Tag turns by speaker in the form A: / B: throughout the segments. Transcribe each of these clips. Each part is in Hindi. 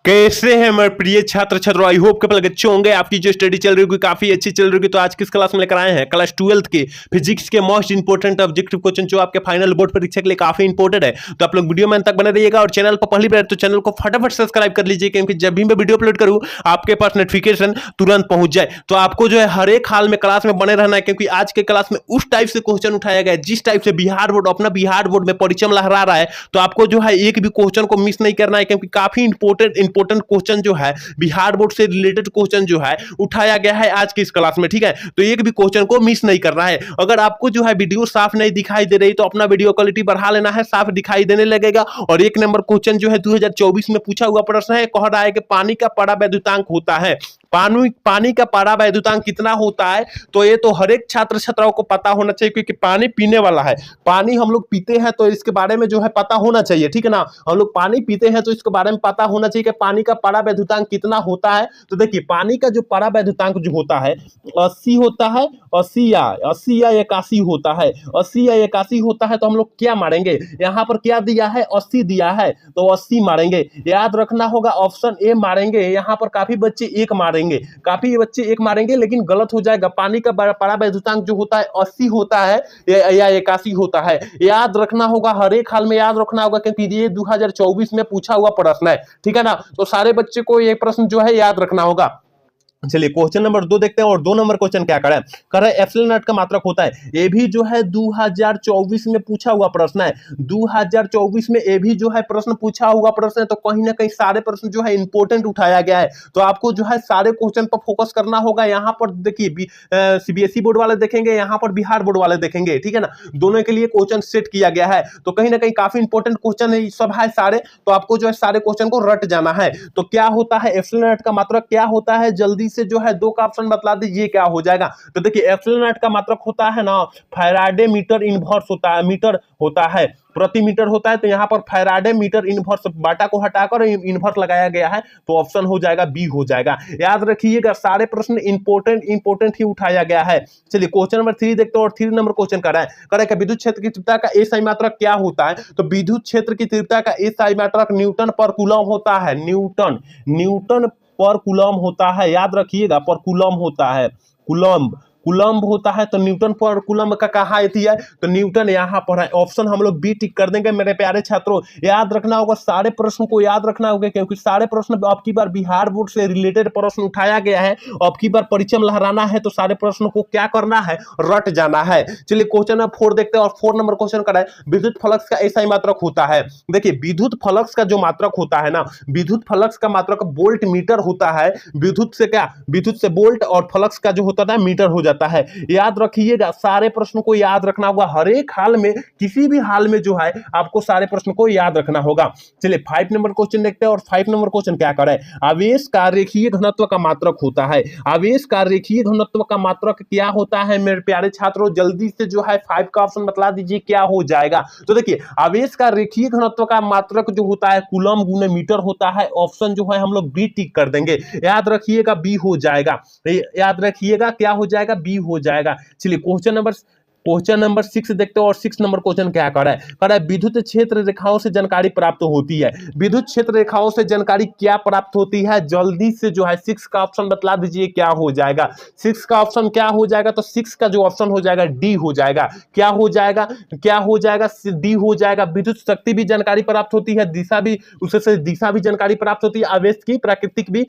A: कैसे हैं हमारे प्रिय छात्र छात्रों। आई होप के पल अच्छे होंगे। आपकी जो स्टडी चल रही होगी काफी अच्छी चल रही होगी। तो आज किस क्लास में लेकर आए हैं क्लास 12th के फिजिक्स के मोस्ट इंपोर्टेंट ऑब्जेक्टिव क्वेश्चन जो आपके फाइनल बोर्ड परीक्षा के लिए काफी इंपोर्टेंट है। तो आप लोग वीडियो में अंत तक बने रहिएगा और चैनल पर पहली बार तो चैनल को फटाफट सब्सक्राइब कर लीजिए, क्योंकि जब भी मैं वीडियो अपलोड करूँ आपके पास नोटिफिकेशन तुरंत पहुंच जाए। तो आपको जो है हर एक हाल में क्लास में बने रहना है, क्योंकि आज के क्लास में उस टाइप से क्वेश्चन उठाया गया है जिस टाइप से बिहार बोर्ड अपना बिहार बोर्ड में परिचय लहरा रहा है। तो आपको जो है एक भी क्वेश्चन को मिस नहीं करना है, क्योंकि काफी इंपोर्टेंट क्वेश्चन जो है बिहार बोर्ड से रिलेटेड क्वेश्चन जो है उठाया गया है आज की इस क्लास में। ठीक है, तो एक भी क्वेश्चन को मिस नहीं करना है। अगर आपको जो है वीडियो साफ नहीं दिखाई दे रही तो अपना वीडियो क्वालिटी बढ़ा लेना है, साफ दिखाई देने लगेगा। और एक नंबर क्वेश्चन जो है 2024 में पूछा हुआ प्रश्न है, कह रहा है कि पानी का परावैद्युतांक होता है, पानी का परावैद्युतांक कितना होता है। तो ये तो हर एक छात्र छात्राओं को पता होना चाहिए, क्योंकि पानी पीने वाला है, पानी हम लोग पीते हैं तो इसके बारे में जो है पता होना चाहिए। ठीक है ना, हम लोग पानी पीते हैं तो इसके बारे में पता होना चाहिए कि पानी का परावैद्युतांक कितना होता है। तो देखिए पानी का जो परावैद्युतांक जो होता है 80 होता है, 80 या 81 होता है, 80 या 81 होता है। तो हम लोग क्या मारेंगे, यहाँ पर क्या दिया है 80 दिया है तो 80 मारेंगे। याद रखना होगा ऑप्शन ए मारेंगे। यहाँ पर काफी बच्चे एक मारेंगे, लेकिन गलत हो जाएगा। पानी का परावैद्युतांक जो होता है 80 होता है या 81 होता है। याद रखना होगा, हर एक हाल में याद रखना होगा, क्योंकि ये 2024 में पूछा हुआ प्रश्न है। ठीक है ना, तो सारे बच्चे को ये प्रश्न जो है याद रखना होगा। चलिए क्वेश्चन नंबर 2 देखते हैं। और 2 नंबर क्वेश्चन क्या कर रहा है एप्सिलॉन नॉट का मात्रक होता है। ये भी जो है 2024 में पूछा हुआ प्रश्न है। 2024 में ये भी जो है प्रश्न पूछा हुआ प्रश्न है, तो कहीं ना कहीं सारे प्रश्न जो है इंपोर्टेंट उठाया गया है। तो आपको जो है सारे क्वेश्चन पर फोकस करना होगा। यहाँ पर देखिए सीबीएसई बोर्ड वाले देखेंगे, यहाँ पर बिहार बोर्ड वाले देखेंगे। ठीक है ना, दोनों के लिए क्वेश्चन सेट किया गया है। तो कहीं ना कहीं काफी इंपोर्टेंट क्वेश्चन है, सब है सारे। तो आपको जो है सारे क्वेश्चन को रट जाना है। तो क्या होता है एप्सिलॉन नॉट का मात्रक, क्या होता है जल्दी से जो है 2 का ऑप्शन बतला दीजिए क्या हो जाएगा। तो देखिए एप्सिलॉन नॉट का मात्रक होता है ना फैराडे मीटर इनवर्स होता है, मीटर होता है प्रति मीटर होता है। तो यहाँ पर फैराडे मीटर इनवर्स, बाटा को हटाकर इनवर्स लगाया गया है, तो ऑप्शन हो जाएगा बी हो जाएगा। याद रखिएगा सारे प्रश्न इंपोर्टेंट ही उठाया गया है। चलिए क्वेश्चन नंबर 3 देखते हैं। और 3 नंबर क्वेश्चन कर रहा है विद्युत क्षेत्र की तीव्रता का एसआई मात्रक क्या होता है। तो विद्युत क्षेत्र की तीव्रता का एसआई मात्रक न्यूटन पर कूलम होता है। न्यूटन पर कूलम होता है। याद रखिएगा पर कूलम होता है, कुलम्ब होता है। तो न्यूटन पर कूलम का कहा है, तो न्यूटन यहाँ पर है। ऑप्शन हम लोग बी टिक कर देंगे मेरे प्यारे छात्रों। याद रखना होगा, सारे प्रश्न को याद रखना होगा, क्योंकि सारे प्रश्न अब की बार बिहार बोर्ड से रिलेटेड प्रश्न उठाया गया है। अब की बार परिचय लहराना है, तो सारे प्रश्नों को क्या करना है, रट जाना है। चलिए क्वेश्चन नंबर 4 देखते हैं। और 4 नंबर क्वेश्चन कर रहा है विद्युत फ्लक्स का ऐसा ही मात्रक होता है। देखिए विद्युत फ्लक्स का जो मात्रक होता है ना, विद्युत फ्लक्स का मात्रक वोल्ट मीटर होता है। विद्युत से वोल्ट और फ्लक्स का जो होता है मीटर हो जाता है। याद रखिएगा, सारे प्रश्नों को याद रखना होगा। हर एक हाल में, किसी भी हाल में जो है आपको सारे प्रश्नों को याद रखना होगा। चलिए 5 नंबर क्वेश्चन देखते हैं। और 5 नंबर क्वेश्चन क्या कर रहा है आवेश का रेखीय घनत्व का मात्रक होता है। आवेश का रेखीय घनत्व का मात्रक क्या होता है मेरे प्यारे छात्रों, जल्दी से जो है 5 का ऑप्शन बतला दीजिए क्या हो जाएगा। तो देखिए आवेश का रेखीय घनत्व का मात्रक जो होता है कूलम गुने मीटर होता है। ऑप्शन जो है हम लोग बी टिक कर देंगे। याद रखिएगा बी हो जाएगा। याद रखिएगा क्या हो जाएगा, बी हो जाएगा। चलिए क्वेश्चन नंबर 6 देखते हो। और 6 नंबर क्वेश्चन क्या कर रहा है विद्युत क्षेत्र रेखाओं से जानकारी प्राप्त होती है। विद्युत क्षेत्र रेखाओं से जानकारी क्या प्राप्त होती है, जल्दी से जो है 6 का ऑप्शन बतला दीजिए क्या हो जाएगा। 6 का ऑप्शन क्या हो जाएगा, तो 6 का जो ऑप्शन हो जाएगा डी हो जाएगा। क्या हो जाएगा डी हो जाएगा। विद्युत शक्ति भी जानकारी प्राप्त होती है, दिशा भी जानकारी प्राप्त होती है, आवेश की प्राकृतिक भी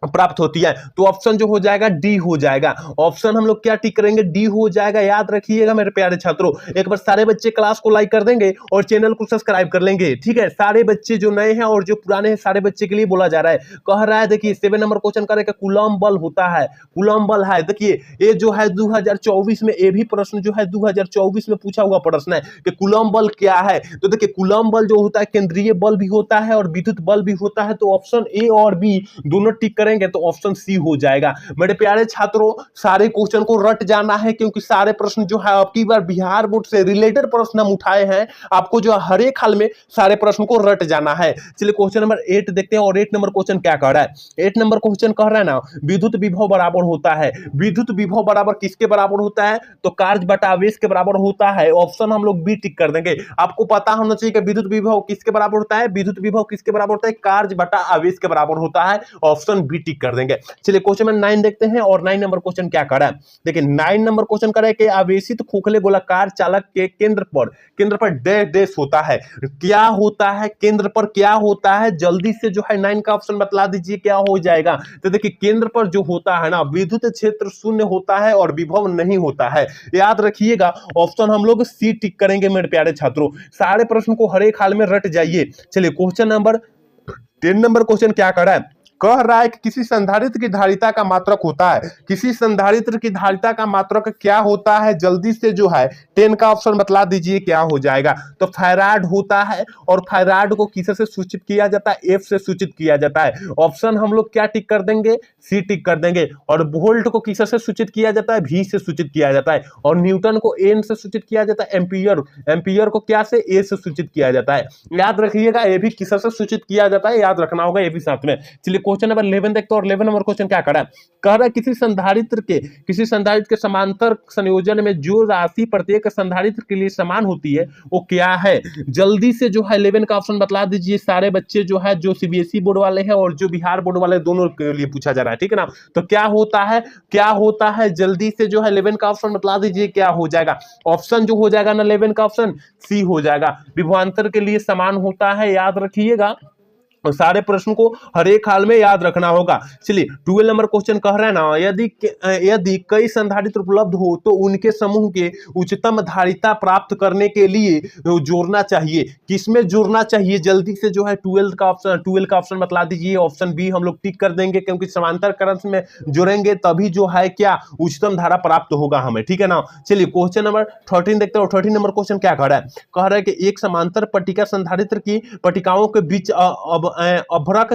A: प्राप्त होती है। तो ऑप्शन जो हो जाएगा डी हो जाएगा। ऑप्शन हम लोग क्या टिक करेंगे, डी हो जाएगा। याद रखिएगा मेरे प्यारे छात्रों, एक बार सारे बच्चे क्लास को लाइक कर देंगे और चैनल को सब्सक्राइब कर लेंगे। ठीक है, सारे बच्चे जो नए हैं और जो पुराने हैं सारे बच्चे के लिए बोला जा रहा है। कह रहा है देखिए 7 नंबर क्वेश्चन करेगा कूलम बल होता है, कूलम बल है। देखिए ये जो है 2024 में ये भी प्रश्न जो है 2024 में पूछा हुआ प्रश्न है कि कूलम बल क्या है। तो देखिए कूलम बल जो होता है केंद्रीय बल भी होता है और विद्युत बल भी होता है। तो ऑप्शन ए और बी दोनों टिक करेंगे। करेंगे तो ऑप्शन सी हो जाएगा। मेरे प्यारे छात्रों, सारे क्वेश्चन को रट जाना है, क्योंकि सारे प्रश्न जो है आपकी बार बिहार बोर्ड से रिलेटेड प्रश्न हम उठाए हैं। आपको जो हर एक हाल में सारे प्रश्न को रट जाना है। चलिए क्वेश्चन नंबर 8 देखते हैं, और 8 नंबर क्वेश्चन क्या कह रहा है। 8 नंबर क्वेश्चन कह रहा है ना, विद्युत विभव बराबर होता है। विद्युत विभव बराबर किसके बराबर होता है? तो कार्य बटा आवेश के बराबर होता है। ऑप्शन हम लोग बी टिक कर देंगे। आपको पता होना चाहिए कि विद्युत विभव किसके बराबर होता है। विद्युत विभव किसके बराबर होता है? कार्य बटा आवेश के बराबर होता है। ऑप्शन बी टिक कर देंगे। चलिए क्वेश्चन नंबर 9 देखते हैं, और 9 नंबर क्वेश्चन क्या कर रहा है। देखिए 9 नंबर क्वेश्चन कर रहा है कि आवेशित खोखले गोलाकार चालक के केंद्र पर डैश डैश होता है। क्या होता है? केंद्र पर क्या होता है? जल्दी से जो है 9 का ऑप्शन बतला दीजिए क्या हो जाएगा। तो देखिए केंद्र पर जो होता है ना, विद्युत क्षेत्र शून्य होता है और विभव नहीं होता है। याद रखिएगा, ऑप्शन हम लोग सी टिक करेंगे मेरे प्यारे छात्रों। सारे प्रश्न को हर एक हाल में रट जाइए। चलिए क्वेश्चन नंबर 10 नंबर क्वेश्चन क्या कर रहा है। कह रहा है कि किसी संधारित्र की धारिता का मात्रक होता है। किसी संधारित्र की धारिता का मात्रक क्या होता है? जल्दी से जो है 10 का ऑप्शन बतला दीजिए क्या हो जाएगा। तो फैराड होता है, और फैराड को किससे सूचित किया जाता है? एफ से सूचित किया जाता है। ऑप्शन हम लोग क्या टिक कर देंगे? सी टिक कर देंगे। और वोल्ट को किससे सूचित किया जाता है? वी से सूचित किया जाता है। और न्यूटन को एन से सूचित किया जाता है। एम्पियर को क्या से? ए से सूचित किया जाता है। याद रखिएगा, ए भी किससे सूचित किया जाता है, याद रखना होगा ये भी साथ में। चलिए क्वेश्चन नंबर 11 देखते हैं, और 11 नंबर क्वेश्चन क्या कर रहा है। कह रहा है किसी संधारित्र के समांतर संयोजन में जो राशि प्रत्येक संधारित्र के लिए समान होती है वो क्या है? जल्दी से जो है 11 का ऑप्शन बतला दीजिए। सारे बच्चे जो है, जो सीबीएसई बोर्ड वाले हैं और जो बिहार बोर्ड वाले, दोनों के लिए पूछा जा रहा है, ठीक है ना। तो क्या होता है? क्या होता है? जल्दी से जो है 11 का ऑप्शन बतला दीजिए क्या हो जाएगा। ऑप्शन जो हो जाएगा ना 11 का ऑप्शन सी हो जाएगा। विभवांतर के लिए समान होता है, याद रखिएगा। और सारे प्रश्न को हर एक हाल में याद रखना होगा। चलिए 12 नंबर क्वेश्चन कह रहा है ना, यदि कई संधारित्र उपलब्ध हो तो उनके समूह के उच्चतम धारिता प्राप्त करने के लिए जोड़ना चाहिए। किसमें जोड़ना चाहिए? जल्दी से जो है 12 का ऑप्शन बतला दीजिए। ऑप्शन बी हम लोग टिक कर देंगे, क्योंकि समांतर करंट में जोड़ेंगे तभी जो है क्या उच्चतम धारा प्राप्त होगा हमें, ठीक है ना। चलिए क्वेश्चन नंबर 13 देखते हैं, और 13 नंबर क्वेश्चन क्या कह रहा है। कह रहा है कि एक समांतर पट्टिका संधारित्र की पट्टिकाओं के बीच अभ्रक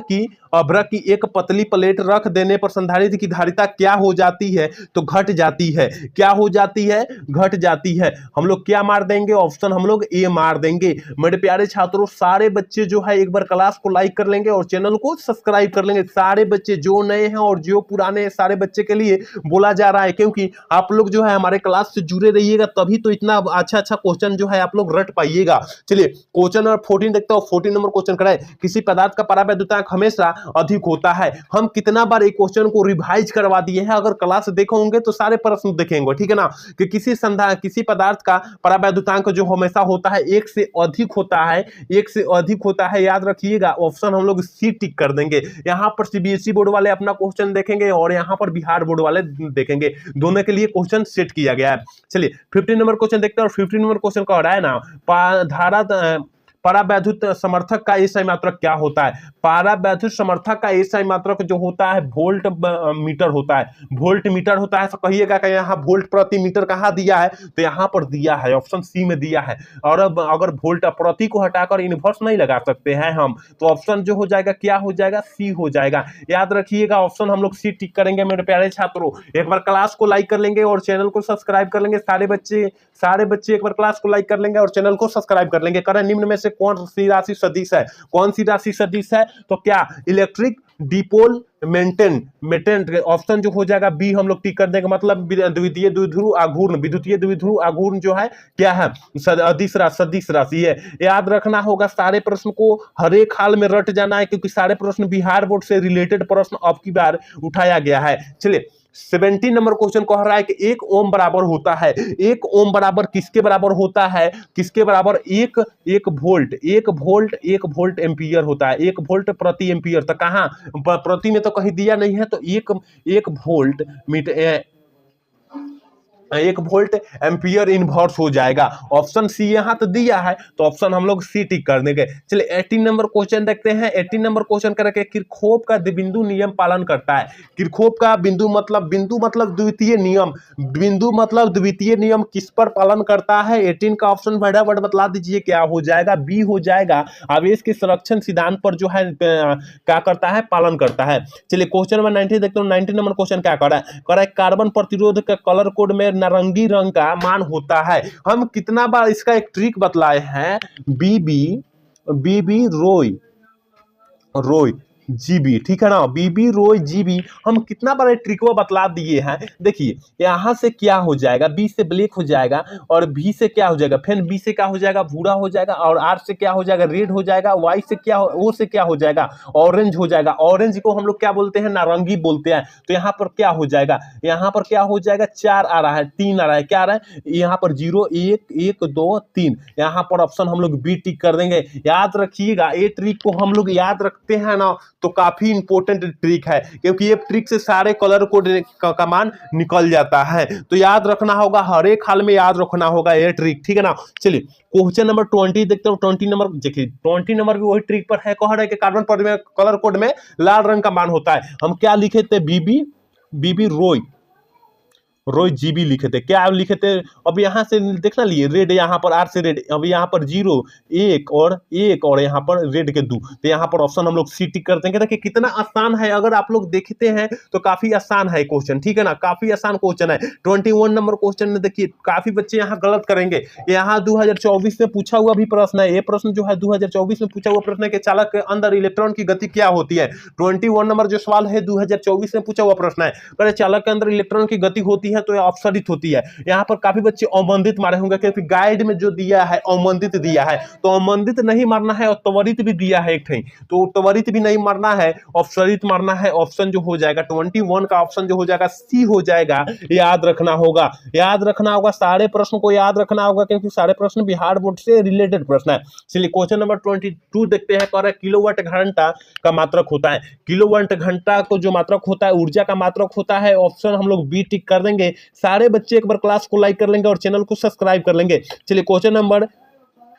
A: की एक पतली प्लेट रख देने पर संधारित्र की धारिता क्या हो जाती है? तो घट जाती है। क्या हो जाती है? घट जाती है। हम लोग क्या मार देंगे? ऑप्शन हम लोग ए मार देंगे। मेरे प्यारे छात्रों, सारे बच्चे जो है एक बार क्लास को लाइक कर लेंगे और चैनल को सब्सक्राइब कर लेंगे। सारे बच्चे जो नए हैं और जो पुराने हैं, सारे बच्चे के लिए बोला जा रहा है, क्योंकि आप लोग जो है हमारे क्लास से जुड़े रहिएगा, तभी तो इतना अच्छा क्वेश्चन जो है आप लोग रट पाइएगा। चलिए क्वेश्चन नंबर 14 देखते हो। 14 नंबर क्वेश्चन कराए, किसी पदार्थ का परावैद्युतांक हमेशा अधिक होता है। हम कितना बार एक क्वेश्चन को रिवाइज करवा दिए हैं, अगर क्लास देखे होंगे तो सारे प्रश्न देखेंगे, ठीक है ना। कि किसी पदार्थ का परावैद्युतांक जो हमेशा होता है 1 से अधिक होता है, 1 से अधिक होता है, याद रखिएगा। ऑप्शन हम लोग सी टिक कर देंगे। यहां पर सीबीएसई बोर्ड वाले अपना क्वेश्चन देखेंगे और यहां पर बिहार बोर्ड वाले देखेंगे, दोनों के लिए क्वेश्चन सेट किया गया है। चलिए 15 नंबर क्वेश्चन देखते हैं, और 15 नंबर क्वेश्चन का हो रहा है ना, धारा परावैद्युत समर्थक का एसआई मात्रक क्या होता है। परावैद्युत समर्थक का एसआई मात्रक जो होता है वोल्ट मीटर होता है। वोल्ट मीटर होता है। तो कहिएगा कि यहाँ वोल्ट प्रति मीटर कहाँ दिया है, तो यहाँ पर दिया है, ऑप्शन सी में दिया है। और अब अगर वोल्ट प्रति को हटाकर इनवर्स नहीं लगा सकते हैं हम, तो ऑप्शन जो हो जाएगा क्या हो जाएगा? सी हो जाएगा। याद रखिएगा, ऑप्शन हम लोग सी टिक करेंगे मेरे प्यारे छात्रों। एक बार क्लास को लाइक कर लेंगे और चैनल को सब्सक्राइब कर लेंगे। सारे बच्चे एक बार क्लास को लाइक कर लेंगे और चैनल को सब्सक्राइब कर लेंगे। करें निम्न में से कौन सी राशि सदिश है? कौन सी राशि सदिश है? तो क्या इलेक्ट्रिक डिपोल मेंटेन ऑप्शन जो हो जाएगा बी हम लोग टिक कर देंगे। मतलब द्वितीय द्विध्रुव आघूर्ण, विद्युतीय द्विध्रुव आघूर्ण जो है क्या है? सदिश राशि है। याद रखना होगा, सारे प्रश्न को हर एक हाल में रट जाना है, क्योंकि सारे प्रश्न बिहार बोर्ड से रिलेटेड प्रश्न अब की बार उठाया गया है। चलिए 17 नंबर क्वेश्चन कह रहा है कि 1 ओम बराबर होता है। 1 ओम बराबर किसके बराबर होता है? किसके बराबर? 1 वोल्ट एम्पियर होता है। 1 वोल्ट प्रति एम्पियर। तो कहां प्रति में तो कहीं दिया नहीं है, तो 1 volt meter 1 volt ampere inverse हो जाएगा। ऑप्शन सी यहाँ तो दिया है, तो ऑप्शन हम लोग सी टिक कर देंगे। चलिए 18 नंबर क्वेश्चन देखते हैं। 18 नंबर क्वेश्चन करके किरचॉफ का द्विबिंदु नियम पालन करता है। किरचॉफ का बिंदु मतलब द्वितीय नियम, बिंदु मतलब द्वितीय नियम किस पर पालन करता है? 18 का ऑप्शन फटाफट बतला दीजिए, क्या हो जाएगा? बी हो जाएगा, आवेश के संरक्षण सिद्धांत पर जो है क्या करता है? पालन करता है। चलिए क्वेश्चन नंबर 19 देखते हो। 19 नंबर क्वेश्चन क्या कर रहा है? कार्बन प्रतिरोध का कलर कोड में नारंगी रंग का मान होता है। हम कितना बार इसका एक ट्रिक बतलाए हैं, बीबी रोय रोय जीबी, ठीक है ना, बीबी रोय जीबी, हम कितना बड़ा ट्रिकवा बतला दिए हैं। देखिए यहां से क्या हो जाएगा, बी से ब्लैक हो जाएगा, और बी से क्या हो जाएगा, फिर बी से क्या हो जाएगा, भूरा हो जाएगा, और आर से क्या हो जाएगा, रेड हो जाएगा, वाई से क्या ओ से क्या हो जाएगा, ऑरेंज हो जाएगा। ऑरेंज को हम लोग क्या बोलते हैं? नारंगी बोलते हैं। तो यहाँ पर क्या हो जाएगा, यहाँ पर क्या हो जाएगा, 4 आ रहा है, 3 आ रहा है, क्या आ रहा है, यहाँ पर 0 1 1 2 3, यहाँ पर ऑप्शन हम लोग बी टिक कर देंगे। याद रखिएगा, ये ट्रिक को हम लोग याद रखते हैं ना, तो काफी इंपॉर्टेंट ट्रिक है, क्योंकि ये ट्रिक से सारे कलर कोड का मान निकल जाता है। तो याद रखना होगा, हर एक हाल में याद रखना होगा ये ट्रिक, ठीक है ना। चलिए क्वेश्चन नंबर 20 देखते हो। 20 नंबर देखिए, 20 नंबर भी वही ट्रिक पर है। कह रहा है कि कार्बन पर में कलर कोड में लाल रंग का मान होता है। हम क्या लिखे थे? बीबी रोय जीबी लिखे थे, क्या लिखे थे? अब यहाँ से देखना लिए, रेड यहाँ पर, आर से रेड, अब यहाँ पर 0 1 और यहाँ पर रेड के 2, तो यहाँ पर ऑप्शन हम लोग सी टिक कर देंगे। देखिए कितना आसान है, अगर आप लोग देखते हैं तो काफी आसान है क्वेश्चन, ठीक है ना, काफी आसान क्वेश्चन है। 21 नंबर क्वेश्चन में देखिए काफी बच्चे यहाँ गलत करेंगे। यहाँ 2024 में पूछा हुआ भी प्रश्न है, ये प्रश्न जो है 2024 में पूछा हुआ प्रश्न है कि चालक के अंदर इलेक्ट्रॉन की गति क्या होती है। 21 नंबर जो सवाल है 2024 में पूछा हुआ प्रश्न है, पर चालक के अंदर इलेक्ट्रॉन की गति होती है तो यह अपसरित होती है। यहाँ पर काफी बच्चे अवमंदित मारे होंगे, क्योंकि गाइड में जो दिया है अवमंदित दिया है, तो अवमंदित नहीं मारना है, और त्वरित भी दिया है एक ठे, तो त्वरित भी नहीं मारना है, अपसरित मारना है। ऑप्शन जो हो जाएगा 21 का ऑप्शन जो हो जाएगा सी हो जाएगा। याद रखना होगा, याद रखना होगा, सारे प्रश्न को याद रखना होगा, क्योंकि सारे प्रश्न बिहार बोर्ड से रिलेटेड प्रश्न है। चलिए क्वेश्चन नंबर 22 देखते हैं। कह रहा है किलोवाट घंटा का मात्रक होता है। किलोवाट घंटा को जो मात्रक होता है, ऊर्जा का मात्रक होता है। ऑप्शन हम लोग बी टिक कर देंगे। सारे बच्चे एक बार क्लास को लाइक कर लेंगे और चैनल को सब्सक्राइब कर लेंगे। चलिए क्वेश्चन नंबर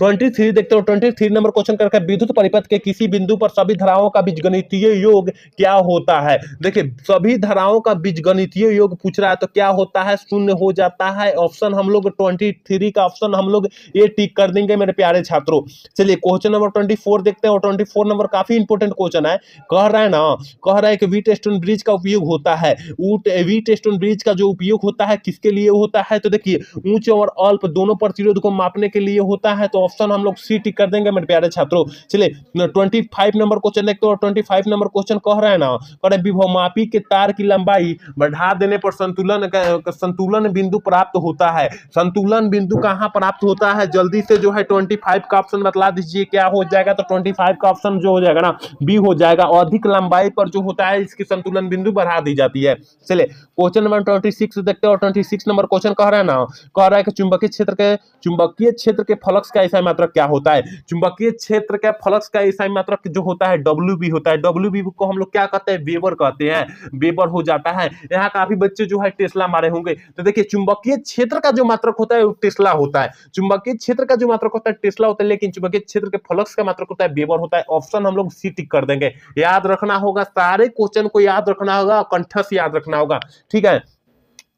A: 23 देखते हो। 23 नंबर क्वेश्चन करके विद्युत परिपथ के किसी बिंदु पर सभी धाराओं का बीजगणितीय योग क्या होता है। देखिए सभी धाराओं का बीजगणितीय योग पूछ रहा है, तो क्या होता है? शून्य हो जाता है। ऑप्शन हम लोग 23 का ऑप्शन हम लोग ये टिक कर देंगे मेरे प्यारे छात्रों। चलिए क्वेश्चन नंबर 24 देखते हैं, और 24 नंबर काफी इंपोर्टेंट क्वेश्चन है। कह रहा है ना, कह रहा है कि व्हीटस्टोन ब्रिज का उपयोग होता है। व्हीटस्टोन ब्रिज का जो उपयोग होता है किसके लिए होता है? तो देखिए ऊंच और अल्प दोनों प्रतिरोध को मापने के लिए होता है, तो ऑप्शन हम लोग सी टिक कर देंगे मेरे प्यारे छात्रों। चलिए 25 नंबर क्वेश्चन देखते हो। 25 नंबर क्वेश्चन कह रहा है ना, कह रहा है विभवमापी के तार की लंबाई बढ़ा देने पर संतुलन बिंदु प्राप्त होता है। संतुलन बिंदु कहां प्राप्त होता है? जल्दी से जो है 25 का ऑप्शन बतला दीजिए, क्या हो जाएगा? तो 25 का ऑप्शन जो हो जाएगा ना, बी हो जाएगा। अधिक लंबाई पर जो होता है इसकी संतुलन बिंदु बढ़ा दी जाती है। चलिए क्वेश्चन नंबर 26 देखते हो। 26 नंबर क्वेश्चन कह रहा है ना, कह रहा है कि चुंबकीय क्षेत्र के फ्लक्स का ईसाई मात्रक क्या होता है। चुंबकीय क्षेत्र के फ्लक्स का ईसाई मात्रक जो होता है WB होता है। WB को हम लोग क्या कहते हैं? वेबर कहते हैं, वेबर हो जाता है। यहाँ काफी बच्चे जो है टेस्ला मारे होंगे, तो देखिए चुंबकीय क्षेत्र का जो मात्रक होता है वो टेस्ला होता है। चुंबकीय क्षेत्र का जो मात्रक होता है टेस्ला होता है, लेकिन चुंबकीय क्षेत्र के फ्लक्स का मात्रक होता है वेबर होता है। ऑप्शन हम लोग सी टिक कर देंगे। याद रखना होगा, सारे क्वेश्चन को याद रखना होगा, कंठस्थ याद रखना होगा, ठीक है।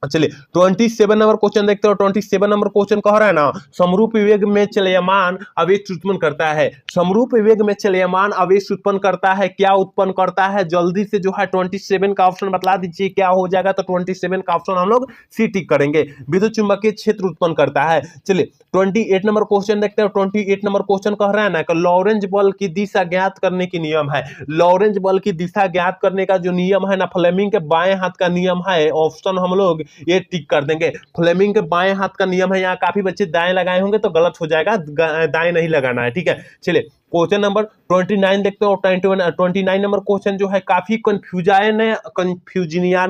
A: चलिए 27 नंबर क्वेश्चन देखते हो। 27 नंबर क्वेश्चन कह रहा है ना, समरूप वेग में चलयमान आवेश उत्पन्न करता है। समरूप वेग में चलयमान आवेश उत्पन्न करता है, क्या उत्पन्न करता है? जल्दी से जो है 27 का ऑप्शन बतला दीजिए, क्या हो जाएगा? तो 27 का ऑप्शन हम लोग सी टिक करेंगे। विद्युत चुंबकीय क्षेत्र उत्पन्न करता है। चलिए 28 नंबर क्वेश्चन देखते हो। 28 नंबर क्वेश्चन कह रहा है ना कि लॉरेंज बल की दिशा ज्ञात करने की नियम है। लॉरेंज बल की दिशा ज्ञात करने का जो नियम है ना, फ्लेमिंग के बाएं हाथ का नियम है। ऑप्शन हम लोग ये टिक कर देंगे। फ्लेमिंग के बाएं हाथ का नियम है। यहाँ काफी बच्चे दाएं लगाए होंगे तो गलत हो जाएगा, दाएं नहीं लगाना है, ठीक है। चलिए क्वेश्चन नंबर 29 देखते हो। 29 नंबर क्वेश्चन जो है काफी कंफ्यूजन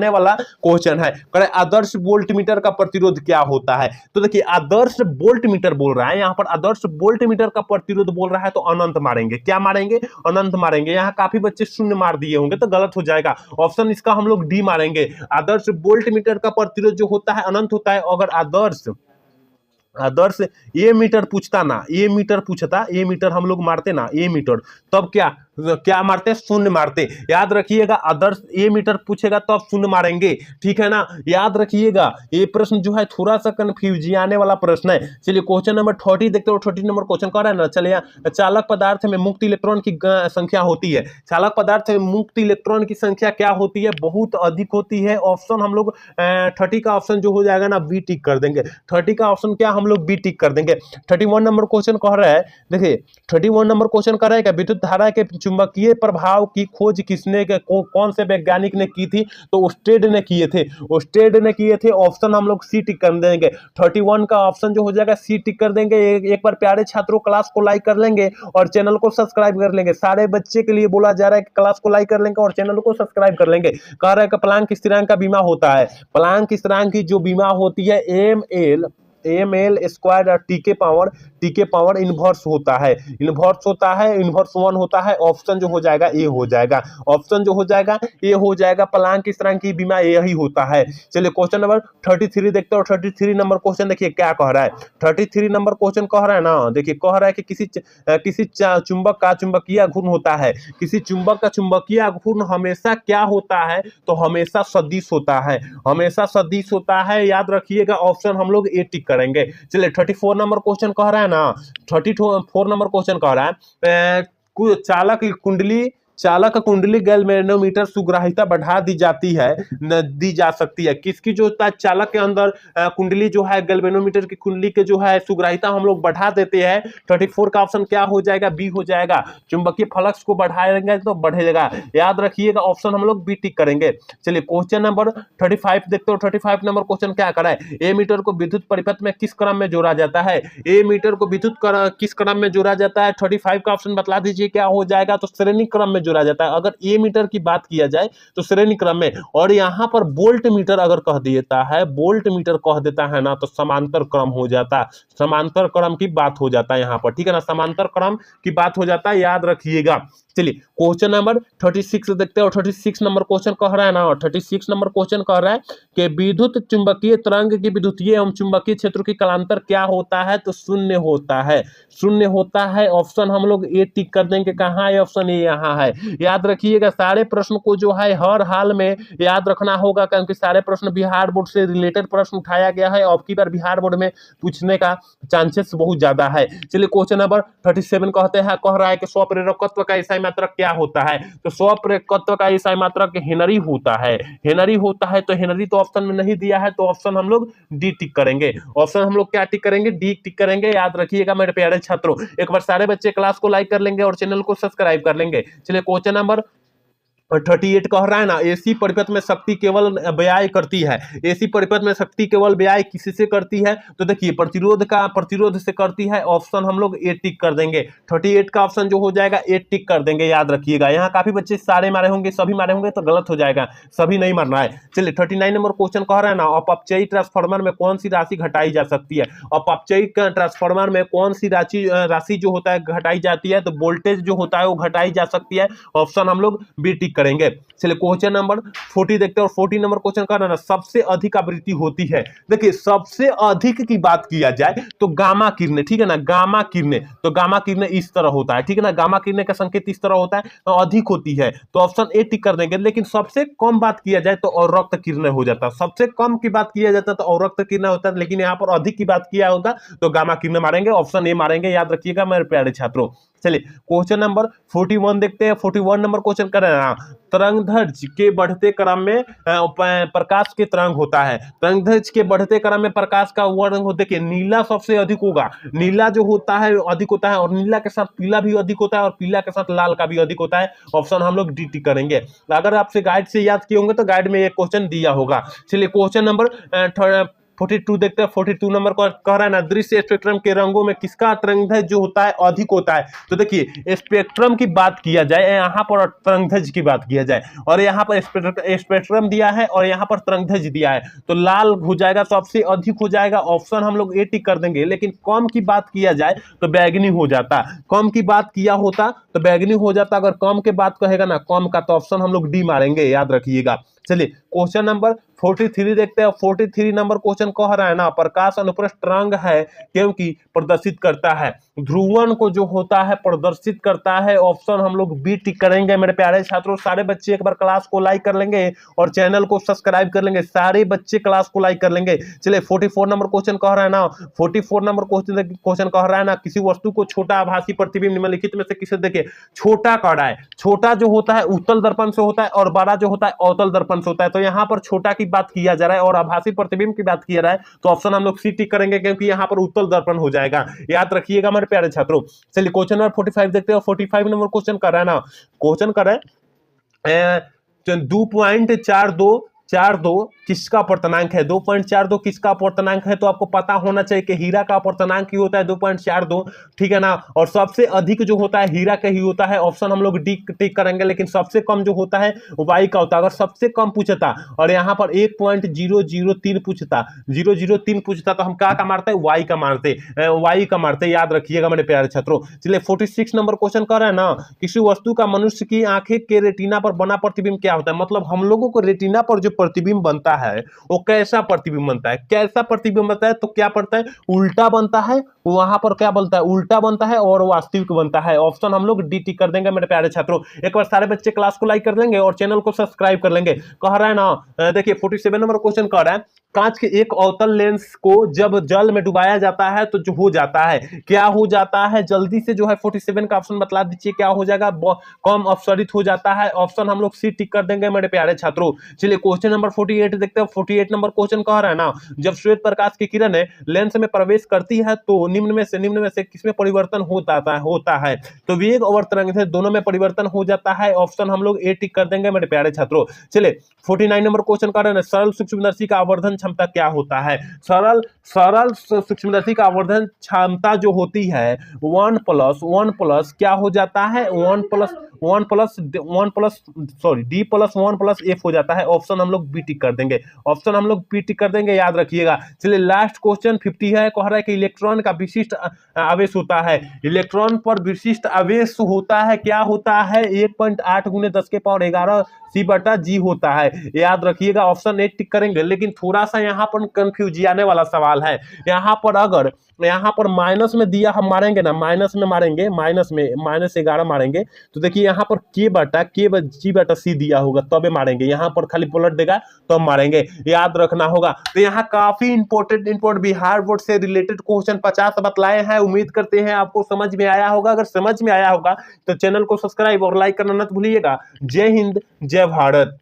A: वाला क्वेश्चन है। करे आदर्श वोल्ट मीटर का प्रतिरोध क्या होता है। तो देखिए आदर्श वोल्ट मीटर बोल रहा है, यहाँ पर आदर्श वोल्ट मीटर का प्रतिरोध बोल रहा है तो अनंत मारेंगे। क्या मारेंगे? अनंत मारेंगे। यहाँ काफी बच्चे शून्य मार दिए होंगे तो गलत हो जाएगा। ऑप्शन इसका हम लोग डी मारेंगे। आदर्श वोल्ट मीटर का प्रतिरोध जो होता है अनंत होता है। अगर आदर्श ए मीटर पूछता ना, ए मीटर पूछता, ए मीटर हम लोग मारते ना, ए मीटर, तब क्या मारते? शून्य मारते। याद रखिएगा आदर्श ए मीटर पूछेगा तब शून्य मारेंगे, ठीक है ना, याद रखिएगा। ये प्रश्न जो है थोड़ा सा कंफ्यूजियाने वाला प्रश्न है। चलिए क्वेश्चन नंबर 30 देखते हो। 30 नंबर क्वेश्चन कह रहा है ना, चलिए चालक पदार्थ में मुक्त इलेक्ट्रॉन की संख्या होती है। चालक पदार्थ में मुक्त इलेक्ट्रॉन की संख्या क्या होती है? बहुत अधिक होती है। ऑप्शन हम लोग 30 का ऑप्शन जो हो जाएगा ना बी टिक कर देंगे। 30 का ऑप्शन क्या हम लोग बी टिक कर देंगे। 31 नंबर क्वेश्चन कह रहा है, देखिए 31 नंबर क्वेश्चन कह रहा है कि विद्युत धारा के चुंबकीय प्रभाव की खोज किसने कौन से वैज्ञानिक ने की थी? तो ओस्टेड ने किए थे। ओस्टेड ने किए थे। ऑप्शन हम लोग सी टिक कर देंगे। 31 का ऑप्शन जो हो जाएगा सी टिक कर देंगे। एक बार प्यारे छात्रों क्लास को लाइक कर लेंगे और चैनल को सब्सक्राइब कर लेंगे। सारे बच्चे के लिए बोला जा रहा है कि क्लास को लाइक कर लेंगे और चैनल को सब्सक्राइब कर लेंगे। कह रहा है कि प्लांक स्थिरांक का बीमा होता है। प्लांक स्थिरांक की जो बीमा होती है एम एल स्क्वायर और टी के पावर इनवर्स होता है। इनवर्स 1 होता है। ऑप्शन जो हो जाएगा ए हो जाएगा। ऑप्शन जो हो जाएगा ए हो जाएगा। प्लांक स्थिरांक की बीमा यही होता है। चलिए क्वेश्चन नंबर 33 देखते हो। 33 नंबर क्वेश्चन देखिए क्या कह रहा है। 33 नंबर क्वेश्चन कह रहा है ना, देखिए कह रहा है कि किसी चुंबक का चुंबकीय घूर्ण होता है। किसी चुंबक का चुंबकीय घूर्ण हमेशा क्या होता है? तो हमेशा सदिश होता है। हमेशा सदिश होता है। याद रखिएगा ऑप्शन हम लोग ए टिक करेंगे। चलिए 34 नंबर क्वेश्चन कह रहा है ना, 34 नंबर क्वेश्चन कह रहा है चालक कुंडली गैल्वेनोमीटर सुग्राहिता बढ़ा दी जा सकती है। किसकी जो चालक के अंदर कुंडली जो है गैल्वेनोमीटर की कुंडली के जो है सुग्राहिता हम लोग बढ़ा देते हैं। 34 का ऑप्शन क्या हो जाएगा? बी हो जाएगा। चुंबकीय फ्लक्स को बढ़ाएंगे तो बढ़ेगा। याद रखिएगा ऑप्शन हम लोग बी टिक करेंगे। चलिए क्वेश्चन नंबर 35 देखते हो। 35 नंबर क्वेश्चन क्या कर रहा है? ए मीटर को विद्युत परिपथ में किस क्रम में जोड़ा जाता है? ए मीटर को विद्युत किस क्रम में जोड़ा जाता है? 35 का ऑप्शन बता दीजिए क्या हो जाएगा? तो श्रेणी क्रम में जोड़ा जाता है। अगर ए मीटर की बात किया जाए तो श्रेणी क्रम में, और यहाँ पर वोल्ट मीटर अगर कह देता है, वोल्ट मीटर कह देता है ना, तो समांतर क्रम हो जाता है। समांतर क्रम की बात हो जाता है यहाँ पर, ठीक है ना, समांतर क्रम की बात हो जाता है। याद रखिएगा। चलिए क्वेश्चन नंबर 36 देखते हैं। 36 नंबर क्वेश्चन कह रहा है ना, 36 नंबर क्वेश्चन कह रहा है कि विद्युत चुंबकीय तरंग की विद्युतीय एवं चुंबकीय क्षेत्र की कालांतर क्या होता है? तो शून्य होता है। शून्य होता है। ऑप्शन हम लोग ए टिक कर देंगे। कहाँ है ऑप्शन? ए यहाँ है। याद रखिएगा सारे प्रश्न को जो है हर हाल में याद रखना होगा, क्योंकि सारे प्रश्न बिहार बोर्ड से रिलेटेड प्रश्न उठाया गया है। अब की बार बिहार बोर्ड में पूछने का चांसेस बहुत ज्यादा है। चलिए क्वेश्चन नंबर 37 कह रहा है कि स्वप्रेरकत्व का ईसाई मात्रक क्या होता है? तो स्वप्रेरकत्व का ईसाई मात्रक हेनरी होता है। हेनरी होता है। तो हेनरी तो ऑप्शन में नहीं दिया है, तो ऑप्शन हम लोग डी टिक करेंगे। ऑप्शन हम लोग क्या टिक करेंगे? डी टिक करेंगे। याद रखिएगा मेरे प्यारे छात्रों, एक बार सारे बच्चे क्लास को लाइक कर लेंगे और चैनल को सब्सक्राइब कर लेंगे। चलिए क्वेश्चन नंबर 38 कह रहा है ना, एसी परिपथ में शक्ति केवल व्यय करती है। एसी परिपथ में शक्ति केवल व्यय किससे करती है? तो देखिए प्रतिरोध से करती है। ऑप्शन हम लोग ए टिक कर देंगे। 38 का ऑप्शन जो हो जाएगा ए टिक कर देंगे। याद रखिएगा यहाँ काफी बच्चे सारे मारे होंगे, सभी मारे होंगे तो गलत हो जाएगा, सभी नहीं मारना है। चलिए 39 नंबर क्वेश्चन कह रहा है ना, अपचयी ट्रांसफार्मर में कौन सी राशि घटाई जा सकती है? अपचयी ट्रांसफार्मर में कौन सी राशि जो होता है घटाई जाती है? तो वोल्टेज जो होता है वो घटाई जा सकती है। ऑप्शन हम लोग बी टिक करेंगे। चलिए क्वेश्चन नंबर 40 देखते हैं। और 40 नंबर क्वेश्चन का ना, सबसे अधिक आवृत्ति होती है। देखिए सबसे अधिक की बात किया जाए तो गामा किरणें, ठीक है ना, गामा किरणें। तो गामा किरणें इस तरह होता है, ठीक है ना, गामा किरणें का संकेत इस तरह होता है, तो अधिक होती है। तो ऑप्शन ए टिक कर देंगे। लेकिन सबसे कम बात किया जाए तो और रक्त किरणें हो जाता है। सबसे कम की बात किया जाता है तो और रक्त किरणें होता है, लेकिन यहाँ पर अधिक की बात किया होगा तो गामा किरणें मारेंगे। ऑप्शन ए मारेंगे। याद रखिएगा मेरे प्यारे छात्रों। चलिए क्वेश्चन नंबर 41 देखते हैं। 41 नंबर क्वेश्चन कर रहे हैं, तरंगदैर्घ्य के बढ़ते क्रम में प्रकाश के तरंग होता है। तरंगदैर्घ्य के बढ़ते क्रम में प्रकाश का वर्णन हो, देखिए नीला सबसे अधिक होगा। नीला जो होता है अधिक होता है, और नीला के साथ पीला भी अधिक होता है, और पीला के साथ लाल का भी अधिक होता है। ऑप्शन हम लोग डी टिक करेंगे। अगर आपसे गाइड से याद किए होंगे तो गाइड में ये क्वेश्चन दिया होगा। चलिए क्वेश्चन नंबर 42 देखते हैं। 42 नंबर को कह रहा है ना, दृश्य स्पेक्ट्रम के रंगों में किसका तरंगदैर्घ्य जो होता है अधिक होता है। तो देखिए स्पेक्ट्रम की बात किया जाए यहाँ पर, तरंगदैर्घ्य की बात किया जाए, और यहाँ पर स्पेक्ट्रम दिया है और यहाँ पर तरंगदैर्घ्य दिया है, तो लाल हो जाएगा, सबसे अधिक हो जाएगा, ऑप्शन हम लोग ए टिक कर देंगे। लेकिन कम की बात किया जाए तो बैगनी हो जाता, कम की बात किया होता तो बैगनी हो जाता। अगर कम के बात कहेगा ना कम का, तो ऑप्शन हम लोग डी मारेंगे, याद रखिएगा। चलिए क्वेश्चन नंबर 43 देखते हैं। 43 नंबर क्वेश्चन कह रहा है ना, प्रकाश अनुप्रस्थ रंग है क्योंकि प्रदर्शित करता है, ध्रुवन को जो होता है प्रदर्शित करता है। ऑप्शन हम लोग बी टिक करेंगे। मेरे प्यारे छात्रों, सारे बच्चे एक बार क्लास को लाइक कर लेंगे और चैनल को सब्सक्राइब कर लेंगे, सारे बच्चे क्लास को लाइक कर लेंगे। चलिए 44 नंबर क्वेश्चन कह रहा है ना, 44 नंबर क्वेश्चन कह रहा है ना, किसी वस्तु को छोटा आभासी प्रतिबिंब निम्नलिखित में से किसे, देखिए छोटा कह रहा है, छोटा जो होता है उत्तल दर्पण से होता है और बड़ा जो होता है अवतल दर्पण से होता है। तो यहाँ पर छोटा की बात किया जा रहा है और आभासी प्रतिबिंब की बात किया जा रहा है, तो ऑप्शन हम लोग सी टिक करेंगे क्योंकि यहाँ पर उत्तल दर्पण हो जाएगा, याद रखिएगा मेरे प्यारे छात्रों। चलिए क्वेश्चन नंबर 45 देखते हैं। 45 नंबर क्वेश्चन कर रहा है ना, क्वेश्चन कर रहा है 2.42 किसका अपर्तनांक है। 2.42 किसका अपर्तनांक है, तो आपको पता होना चाहिए कि हीरा का अपर्तनांक ही होता है 2.42, ठीक है ना। और सबसे अधिक जो होता है हीरा का ही होता है, ऑप्शन हम लोग डी टिक करेंगे। लेकिन सबसे कम जो होता है वाई का होता है। अगर सबसे कम पूछता और यहाँ पर 1.003 पूछता, 003 पूछता, तो हम क्या मारते हैं, वाई का मारते, याद रखिएगा मेरे प्यारे छात्रों। चलिए 46 नंबर क्वेश्चन कर रहा है ना, किसी वस्तु का मनुष्य की आंखें के रेटिना पर बना प्रतिबिंब क्या होता है। मतलब हम लोगों को रेटिना पर जो प्रतिबिंब बनता है वो कैसा प्रतिबिंब बनता है, कैसा प्रतिबिंब बनता है, तो क्या पड़ता है, उल्टा बनता है, वहां पर क्या बनता है, उल्टा बनता है और वास्तविक बनता है। ऑप्शन हम लोग डी टिक कर देंगे मेरे प्यारे छात्रों। एक बार सारे बच्चे क्लास को लाइक कर लेंगे और चैनल को सब्सक्राइब कर लेंगे। कह रहा है ना, देखिए 47 नंबर क्वेश्चन कह रहा है, कांच के एक अवतल लेंस को जब जल में डुबाया जाता है तो जो हो जाता है, क्या हो जाता है, जल्दी से जो है 47 का ऑप्शन बतला दीजिए, क्या हो जाएगा, कम अपसरित हो जाता है। ऑप्शन हम लोग सी टिक कर देंगे मेरे प्यारे छात्रों। चलिए क्वेश्चन नंबर 48 देखते हैं। 48 नंबर क्वेश्चन कह रहा है ना, जब श्वेत प्रकाश की किरण लेंस में प्रवेश करती है तो निम्न में से किसमें परिवर्तन होता है। तो वेग और तरंगदैर्घ्य दोनों में परिवर्तन हो जाता है। ऑप्शन हम लोग ए टिक कर देंगे मेरे प्यारे छात्रों। चलिए 49 नंबर क्वेश्चन कर रहे हैं, सरल सूक्ष्मदर्शी का आवर्धन क्षमता क्या होता है। सरल सूक्ष्मदर्शी का आवर्धन क्षमता जो होती है 1 प्लस क्या हो जाता है, डी प्लस 1 प्लस एफ हो जाता है। ऑप्शन हम लोग बी टिक कर देंगे, ऑप्शन हम लोग बी टिक कर देंगे, याद रखिएगा। चलिए लास्ट क्वेश्चन 50 है, कह रहा है कि इलेक्ट्रॉन का विशिष्ट आवेश होता है, इलेक्ट्रॉन पर विशिष्ट आवेश होता है, क्या होता है, 1.8 × 10⁻11 C/G होता है, याद रखिएगा। ऑप्शन ए टिक करेंगे। लेकिन थोड़ा सा यहाँ पर कंफ्यूज आने वाला सवाल है, यहाँ पर अगर यहाँ पर माइनस में दिया, हम मारेंगे ना, माइनस में मारेंगे, -11 मारेंगे, तो देखिए यहाँ पर G/C दिया होगा तबे मारेंगे, यहाँ पर खाली पलट देगा तो हम मारेंगे, याद रखना होगा। तो यहाँ काफी इंपॉर्टेंट बिहार बोर्ड से रिलेटेड क्वेश्चन 50 बतलाए हैं। उम्मीद करते हैं आपको समझ में आया होगा। अगर समझ में आया होगा तो चैनल को सब्सक्राइब और लाइक करना मत भूलिएगा। जय हिंद, जय भारत।